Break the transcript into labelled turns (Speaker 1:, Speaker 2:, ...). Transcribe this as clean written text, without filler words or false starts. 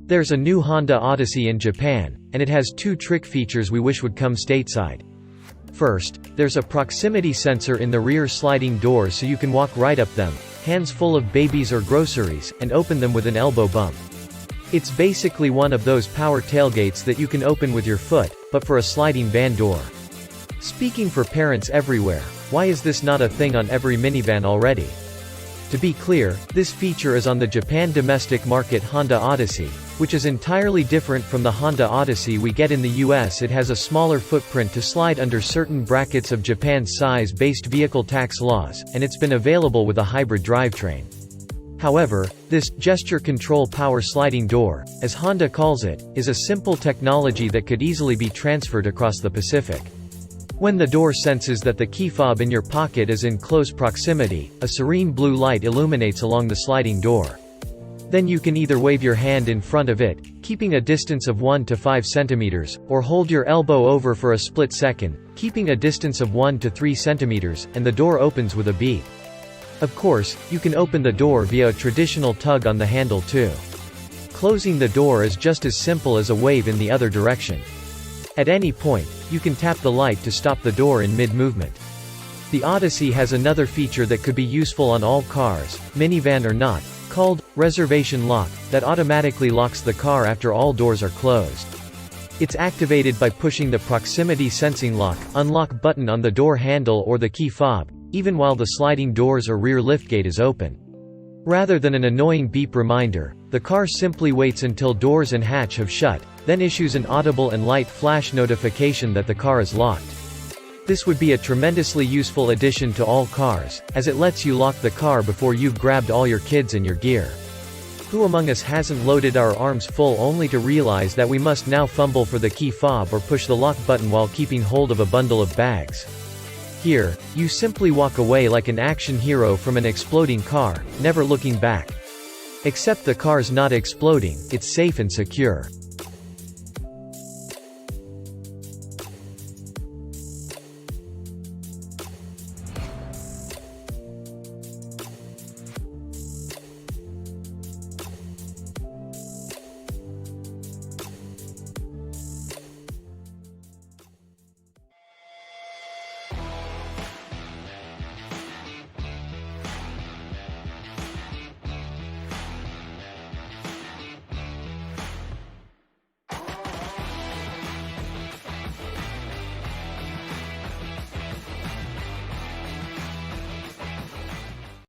Speaker 1: There's a new Honda Odyssey in Japan, and it has two trick features we wish would come stateside. First, there's a proximity sensor in the rear sliding door so you can walk right up them, hands full of babies or groceries, and open them with an elbow bump. It's basically one of those power tailgates that you can open with your foot, but for a sliding van door. Speaking for parents everywhere, why is this not a thing on every minivan already? To be clear, this feature is on the Japan domestic market Honda Odyssey, which is entirely different from the Honda Odyssey we get in the US. It has a smaller footprint to slide under certain brackets of Japan's size-based vehicle tax laws, and it's been available with a hybrid drivetrain. However, this gesture control power sliding door, as Honda calls it, is a simple technology that could easily be transferred across the Pacific. When the door senses that the key fob in your pocket is in close proximity, a serene blue light illuminates along the sliding door. Then you can either wave your hand in front of it, keeping a distance of 1 to 5 centimeters, or hold your elbow over for a split second, keeping a distance of 1 to 3 centimeters, and the door opens with a beep. Of course, you can open the door via a traditional tug on the handle too. Closing the door is just as simple as a wave in the other direction. At any point, you can tap the light to stop the door in mid-movement. The Odyssey has another feature that could be useful on all cars, minivan or not, called Reservation Lock, that automatically locks the car after all doors are closed. It's activated by pushing the proximity sensing lock, unlock button on the door handle or the key fob, even while the sliding doors or rear liftgate is open. Rather than an annoying beep reminder, the car simply waits until doors and hatch have shut, then issues an audible and light flash notification that the car is locked. This would be a tremendously useful addition to all cars, as it lets you lock the car before you've grabbed all your kids and your gear. Who among us hasn't loaded our arms full only to realize that we must now fumble for the key fob or push the lock button while keeping hold of a bundle of bags? Here, you simply walk away like an action hero from an exploding car, never looking back. Except the car's not exploding, it's safe and secure.